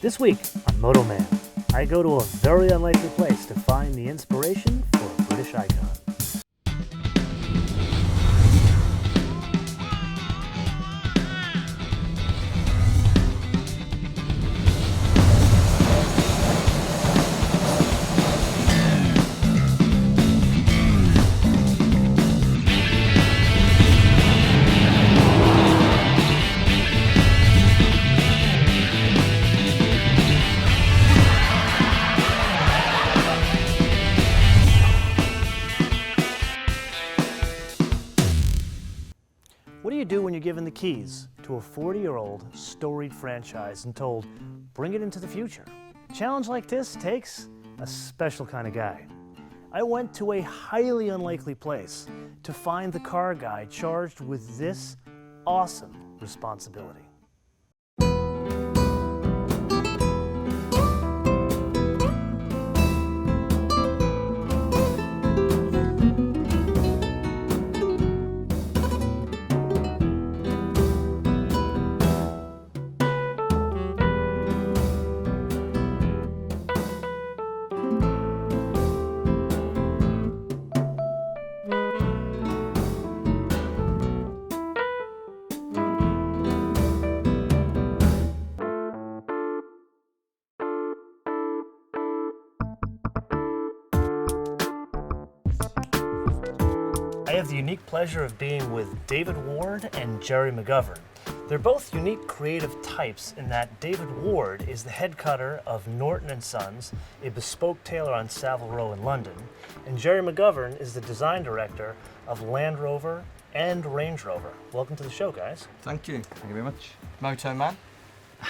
This week on MotoMan, I go to a very unlikely place to find the inspiration for a British icon. What do you do when you're given the keys to a 40-year-old storied franchise and told, bring it into the future? A challenge like this takes a special kind of guy. I went to a highly unlikely place to find the car guy charged with this awesome responsibility. I have the unique pleasure of being with David Ward and Gerry McGovern. They're both unique creative types in that David Ward is the head cutter of Norton & Sons, a bespoke tailor on Savile Row in London, and Gerry McGovern is the design director of Land Rover and Range Rover. Welcome to the show, guys. Thank you. Thank you very much. MotoMan.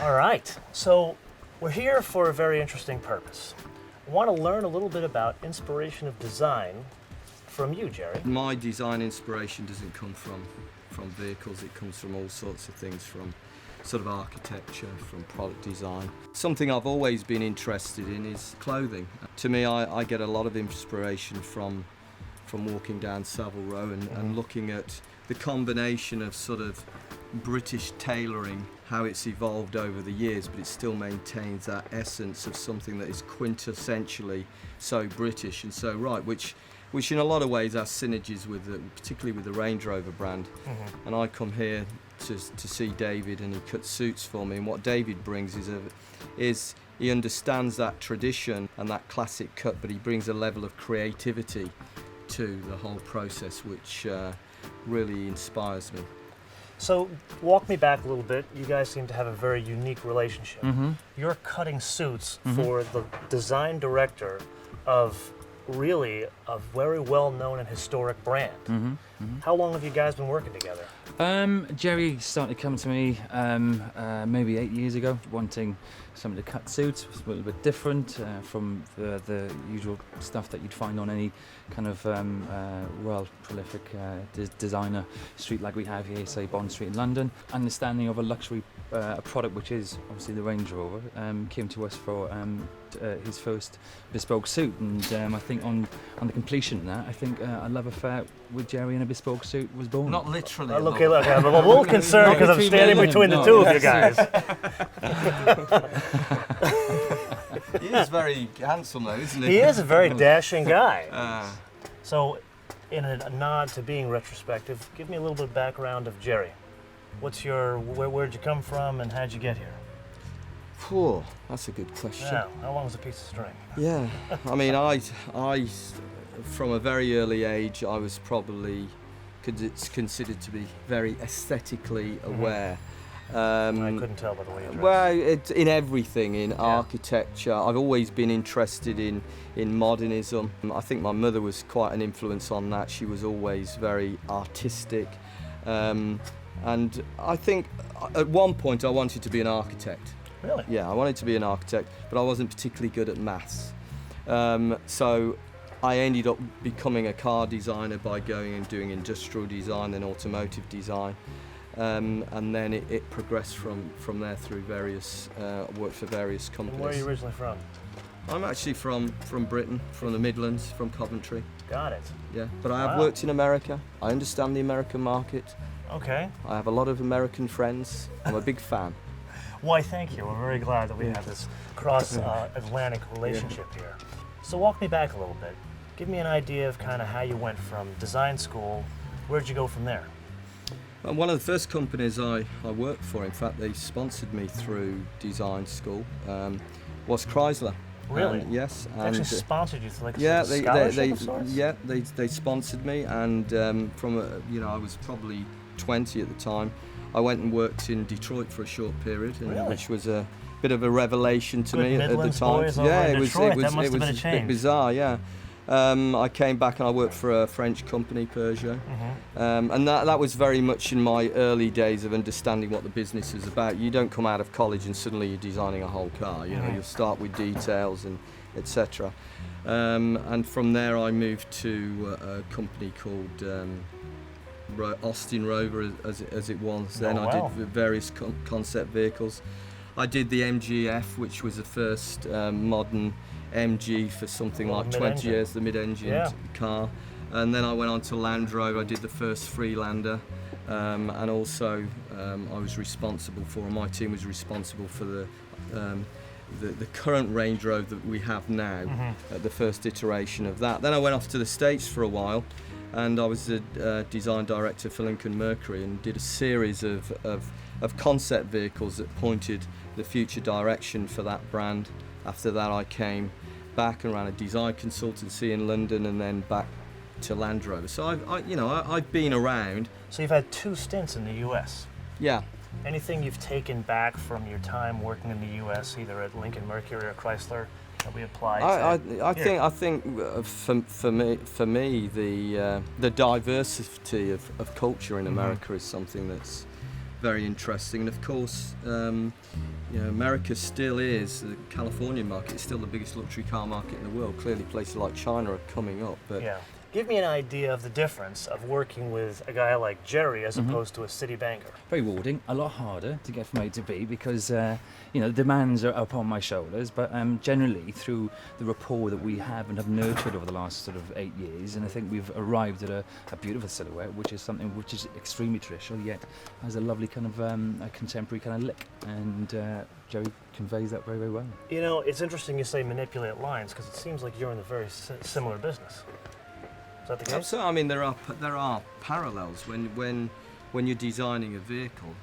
All right, so we're here for a very interesting purpose. I want to learn a little bit about inspiration of design from you, Gerry. My design inspiration doesn't come from vehicles, it comes from all sorts of things, from sort of architecture, from product design. Something I've always been interested in is clothing. To me, I get a lot of inspiration from walking down Savile Row and looking at the combination of sort of British tailoring, how it's evolved over the years, but it still maintains that essence of something that is quintessentially so British and so right, which in a lot of ways has synergies with particularly with the Range Rover brand. And I come here to see David, and he cuts suits for me, and what David brings is he understands that tradition and that classic cut, but he brings a level of creativity to the whole process which really inspires me. So walk me back a little bit. You guys seem to have a very unique relationship. You're cutting suits for the design director of really a very well-known and historic brand. How long have you guys been working together? Gerry started coming to me maybe 8 years ago, wanting something to cut suits. It was a little bit different from the usual stuff that you'd find on any kind of world prolific designer street like we have here, say Bond Street in London. Understanding of a luxury product, which is obviously the Range Rover, came to us for his first bespoke suit, and I think on the completion of that, I think a love affair with Gerry in a bespoke suit was born. Not literally. Look, I'm a little concerned because I'm standing between the two of you guys. He is very handsome though, isn't he? He is a very dashing guy. So, in a nod to being retrospective, give me a little bit of background of Gerry. Where'd you come from and how'd you get here? Whew, that's a good question. Yeah, how long was a piece of string? Yeah, I mean, I from a very early age, I was probably considered to be very aesthetically aware. I couldn't tell by the way you dressed. Well, in everything, in architecture. I've always been interested in modernism. I think my mother was quite an influence on that. She was always very artistic. And I think at one point I wanted to be an architect. Really? Yeah, I wanted to be an architect, but I wasn't particularly good at maths. So I ended up becoming a car designer by going and doing industrial design, then automotive design. And then it progressed from there through various, worked for various companies. And where are you originally from? I'm actually from Britain, from the Midlands, from Coventry. Got it. Yeah, but I have worked in America. I understand the American market. Okay. I have a lot of American friends. I'm a big fan. Why, thank you. We're very glad that we have this cross-Atlantic relationship here. So walk me back a little bit. Give me an idea of kind of how you went from design school. Where'd you go from there? One of the first companies I worked for, in fact, they sponsored me through design school, was Chrysler. Really? Yes. They actually sponsored you through like yeah, a scholarship of sorts? Yeah, they sponsored me, and I was probably 20 at the time. I went and worked in Detroit for a short period, which was a bit of a revelation to me at the Midlands time. boys over in Detroit. That must have been a bit change. bizarre, yeah. I came back and I worked for a French company, Peugeot, and that was very much in my early days of understanding what the business is about. You don't come out of college and suddenly you're designing a whole car. You know, you'll start with details and etc. And from there, I moved to a company called Austin Rover, as it was then. Oh, wow. I did various concept vehicles. I did the MGF, which was the first modern MG for something like 20 years, the mid-engine car. And then I went on to Land Rover. I did the first Freelander, and also I was responsible for, my team was responsible for the current Range Rover that we have now, the first iteration of that. Then I went off to the States for a while, and I was the design director for Lincoln Mercury, and did a series of concept vehicles that pointed the future direction for that brand. After that, I came back and ran a design consultancy in London, and then back to Land Rover. So I've been around. So you've had 2 stints in the U.S. Yeah. Anything you've taken back from your time working in the U.S., either at Lincoln Mercury or Chrysler, that we apply to? I think for me the diversity of culture in America is something that's very interesting. And of course, America still is, the California market is still the biggest luxury car market in the world. Clearly places like China are coming up, but give me an idea of the difference of working with a guy like Gerry as opposed to a city banker. Very rewarding, a lot harder to get from A to B because the demands are upon my shoulders, but generally through the rapport that we have and have nurtured over the last sort of 8 years, and I think we've arrived at a beautiful silhouette, which is something which is extremely traditional yet has a lovely kind of a contemporary kind of look, and Gerry conveys that very, very well. You know, it's interesting you say manipulate lines, because it seems like you're in a very similar business. Is that the case? Absolutely. I mean, there are parallels when you're designing a vehicle,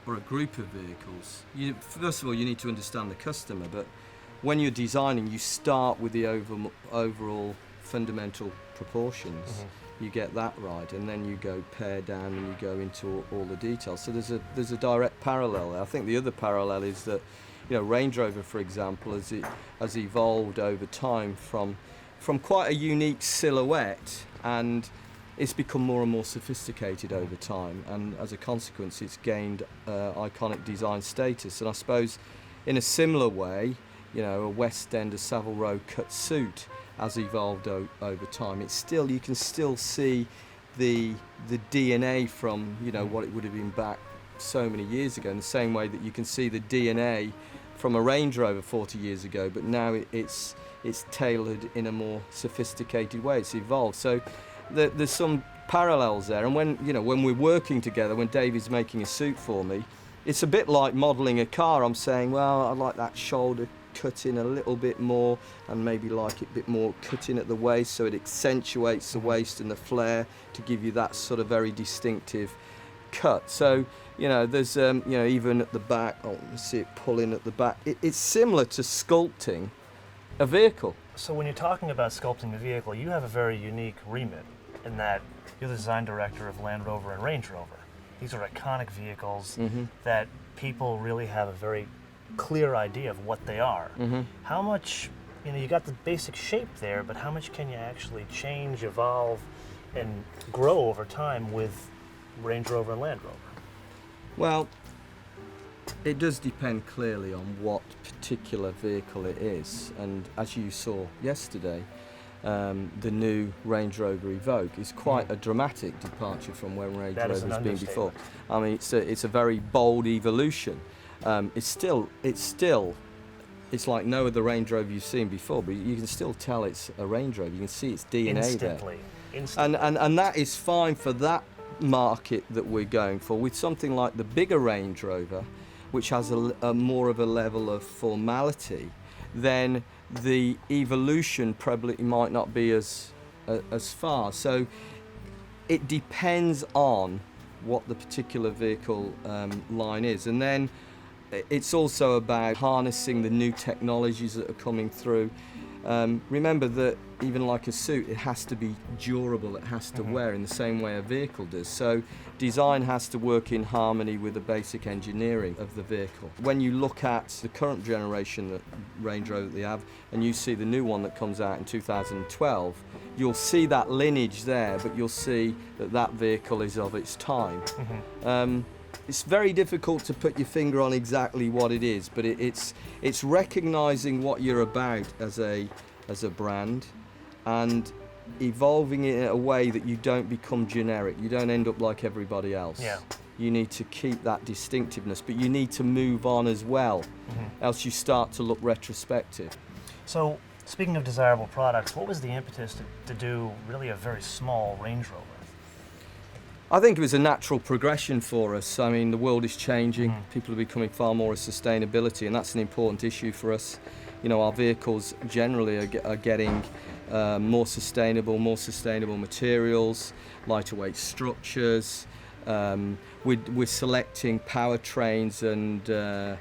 or a group of vehicles. First of all, you need to understand the customer, but when you're designing, you start with the overall fundamental proportions. You get that right, and then you go pare down and you go into all the details. So there's a direct parallel there. I think the other parallel is that, Range Rover, for example, has evolved over time from quite a unique silhouette, and it's become more and more sophisticated over time, and as a consequence it's gained iconic design status. And I suppose in a similar way, a West End, a Savile Row cut suit has evolved over time. You can still see the DNA from what it would have been back so many years ago, in the same way that you can see the DNA from a Range Rover 40 years ago, but now it's tailored in a more sophisticated way. It's evolved. So there's some parallels there. And when we're working together, when David's making a suit for me, it's a bit like modelling a car. I'm saying, well, I'd like that shoulder cut in a little bit more, and maybe like it a bit more cut in at the waist, so it accentuates the waist and the flare to give you that sort of very distinctive cut. So there's even at the back, you see it pulling at the back. It's similar to sculpting a vehicle. So when you're talking about sculpting a vehicle, you have a very unique remit in that you're the design director of Land Rover and Range Rover. These are iconic vehicles that people really have a very clear idea of what they are. How much, you got the basic shape there, but how much can you actually change, evolve, and grow over time with Range Rover and Land Rover? Well, it does depend clearly on what particular vehicle it is, and as you saw yesterday, the new Range Rover Evoque is quite a dramatic departure from where Range Rover's been before. I mean, it's a very bold evolution. It's like no other Range Rover you've seen before, but you can still tell it's a Range Rover. You can see its DNA instantly. And that is fine for that market that we're going for. With something like the bigger Range Rover, which has a more of a level of formality, then the evolution probably might not be as far. So it depends on what the particular vehicle line is, and then it's also about harnessing the new technologies that are coming through. Remember that even like a suit, it has to be durable, it has to wear in the same way a vehicle does. So design has to work in harmony with the basic engineering of the vehicle. When you look at the current generation that Range Rover that they have, and you see the new one that comes out in 2012, you'll see that lineage there, but you'll see that that vehicle is of its time. It's very difficult to put your finger on exactly what it is, but it's recognizing what you're about as a brand and evolving it in a way that you don't become generic. You don't end up like everybody else. Yeah. You need to keep that distinctiveness, but you need to move on as well, else you start to look retrospective. So, speaking of desirable products, what was the impetus to do really a very small Range Rover? I think it was a natural progression for us. I mean, the world is changing. People are becoming far more of sustainability, and that's an important issue for us. You know, our vehicles generally are getting more sustainable materials, lighter weight structures. We're selecting powertrains and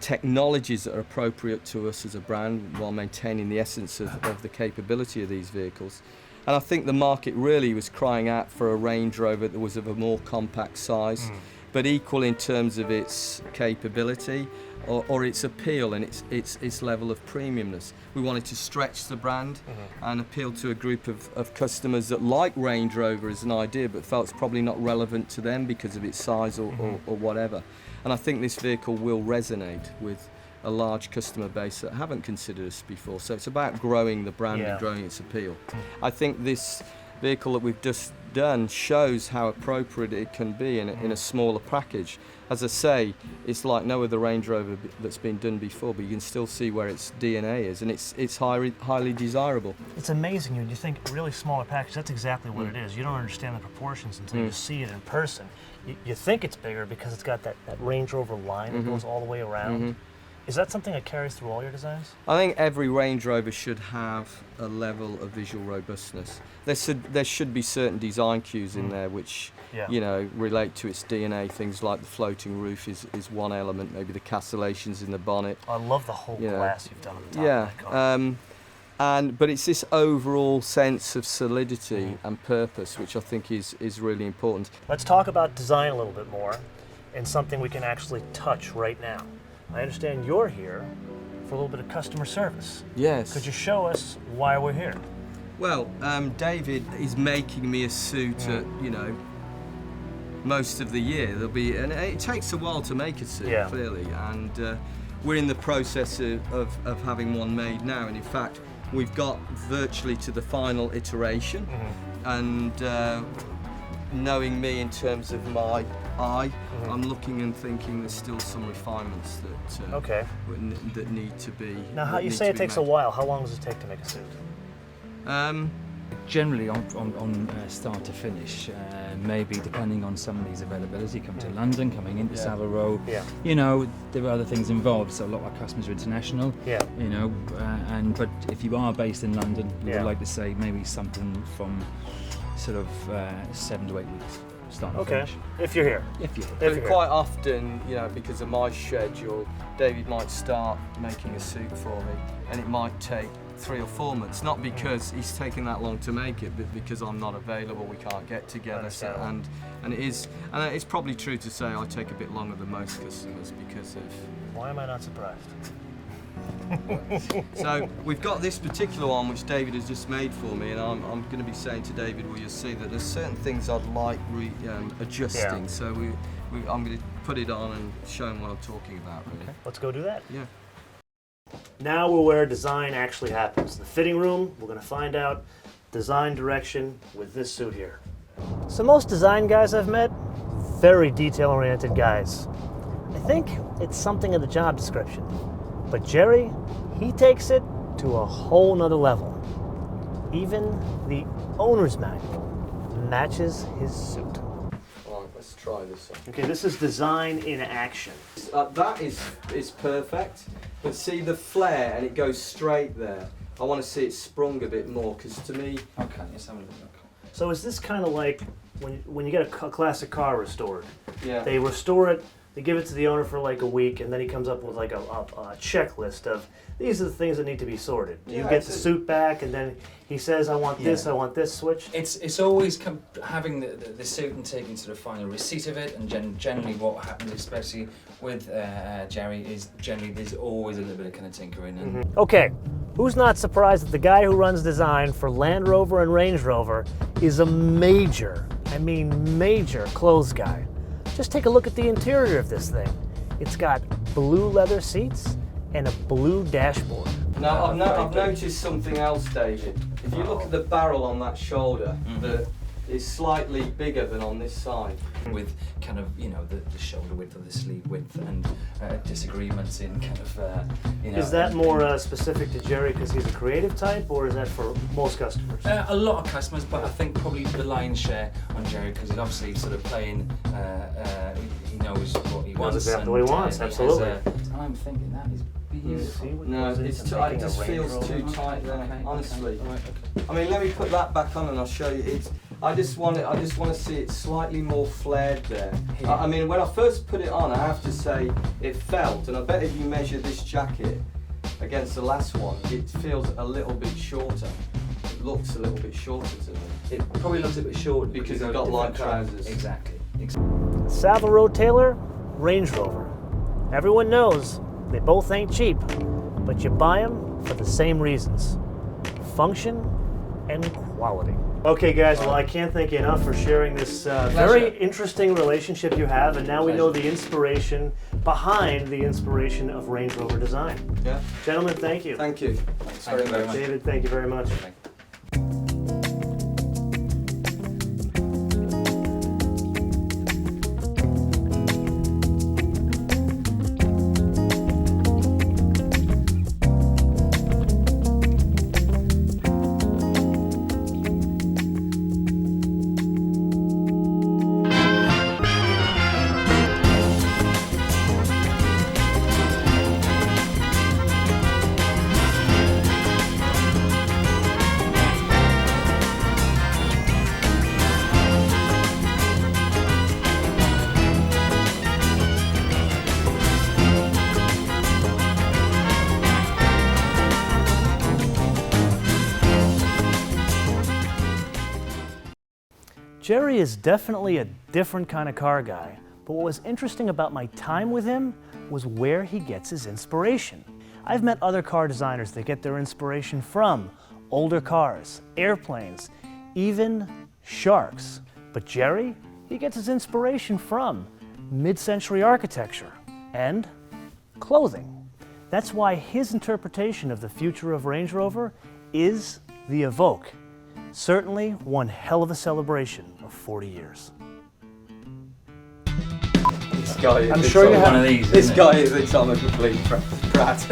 technologies that are appropriate to us as a brand while maintaining the essence of the capability of these vehicles. And I think the market really was crying out for a Range Rover that was of a more compact size, but equal in terms of its capability or its appeal and its level of premiumness. We wanted to stretch the brand and appeal to a group of customers that like Range Rover as an idea, but felt it's probably not relevant to them because of its size or whatever. And I think this vehicle will resonate with a large customer base that haven't considered us before. So it's about growing the brand and growing its appeal. I think this vehicle that we've just done shows how appropriate it can be in a smaller package. As I say, it's like no other Range Rover that's been done before, but you can still see where its DNA is, and it's highly desirable. It's amazing when you think a really smaller package, that's exactly what it is. You don't understand the proportions until you see it in person. You think it's bigger because it's got that Range Rover line that goes all the way around. Is that something that carries through all your designs? I think every Range Rover should have a level of visual robustness. There should be certain design cues in there which you know, relate to its DNA. Things like the floating roof is one element, maybe the castellations in the bonnet. I love the whole glass you've done on the top of that car. But it's this overall sense of solidity and purpose which I think is really important. Let's talk about design a little bit more and something we can actually touch right now. I understand you're here for a little bit of customer service. Yes. Could you show us why we're here? Well, David is making me a suit at, you know, most of the year. And it takes a while to make a suit, clearly, and we're in the process of having one made now, and in fact we've got virtually to the final iteration, and knowing me in terms of my eye, I'm looking and thinking there's still some refinements that need to be. Now, how you say it takes a while? How long does it take to make a suit? Generally on start to finish, maybe depending on somebody's availability, coming to London, coming into Savile Row. You know, there are other things involved, so a lot of our customers are international. You know, but if you are based in London, we would like to say maybe something from sort of 7 to 8 weeks. Start to finish. If you're here. But quite often, you know, because of my schedule, David might start making a suit for me, and it might take 3 or 4 months. Not because he's taken that long to make it, but because I'm not available, we can't get together. And it's probably true to say I take a bit longer than most customers because of. Why am I not surprised? So we've got this particular one which David has just made for me, and I'm going to be saying to David, well, you'll see that there's certain things I'd like adjusting. So I'm going to put it on and show him what I'm talking about, really. Okay. Let's go do that. Yeah. Now we're where design actually happens. The fitting room, we're going to find out design direction with this suit here. So most design guys I've met, very detail-oriented guys. I think it's something in the job description. But Gerry, he takes it to a whole nother level. Even the owner's manual matches his suit. All right, let's try. try this one. Okay, this is design in action. That is perfect, but see the flare and it goes straight there. I want to see it sprung a bit more, because to me... Okay, let's have a look. So is this kind of like when you get a classic car restored? Yeah. They restore it, they give it to the owner for like a week, and then he comes up with like a checklist of these are the things that need to be sorted. You get the suit back, and then he says, I want this, I want this switch. It's always having the suit and taking sort of final receipt of it, and generally what happens, especially with Gerry, is generally there's always a little bit of kind of tinkering. And Okay, who's not surprised that the guy who runs design for Land Rover and Range Rover is a major, I mean major clothes guy? Just take a look at the interior of this thing. It's got blue leather seats and a blue dashboard. Now, I've noticed something else, David. If you look at the barrel on that shoulder, it's slightly bigger than on this side. with kind of, you know, the shoulder width or the sleeve width, and disagreements in kind of, you know. Is that more specific to Gerry because he's a creative type, or is that for most customers? A lot of customers, but I think probably the lion's share on Gerry, because he's obviously sort of playing, he knows what he wants. Knows exactly what he wants, absolutely. And I'm thinking that is beautiful. No, it just feels too tight there, honestly. Right, okay. I mean, let me put that back on and I'll show you. I just want to see it slightly more flared there. I mean, when I first put it on, I have to say it felt, and I bet if you measure this jacket against the last one, it feels a little bit shorter. It looks a little bit shorter to me. It probably looks a bit short because it's got light trousers. Exactly. Savile Row Taylor, Range Rover. Everyone knows they both ain't cheap, but you buy them for the same reasons: function and quality. Okay guys, well I can't thank you enough for sharing this very interesting relationship you have, and now we know the inspiration behind the inspiration of Range Rover design. Yeah. Gentlemen, thank you. Thank you. Thank you very much. David, thank you very much. Gerry is definitely a different kind of car guy, but what was interesting about my time with him was where he gets his inspiration. I've met other car designers that get their inspiration from older cars, airplanes, even sharks. But Gerry, he gets his inspiration from mid-century architecture and clothing. That's why his interpretation of the future of Range Rover is the Evoque. Certainly one hell of a celebration of 40 years. This guy, I'm sure you have one of these. This guy is a Tom a complete brat.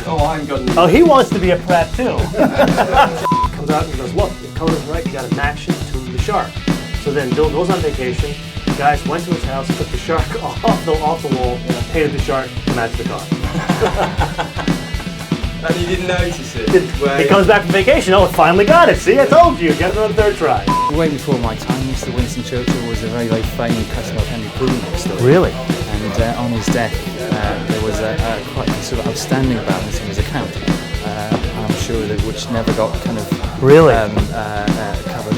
Oh, I'm good. Oh, he wants to be a prat too. Comes out and goes, look, the color's right, you gotta match it to the shark. So then Bill goes on vacation, the guys went to his house, took the shark off the wall, painted the shark to match the car. And he didn't notice it. He comes back from vacation, oh, finally got it, see, I told you, get it on the third try. Way before my time, Mr. Winston Churchill was a very, very famous customer of Henry Poole story. Really? And on his death, there was a quite sort of outstanding balance in his account. I'm sure that which never got kind of really covered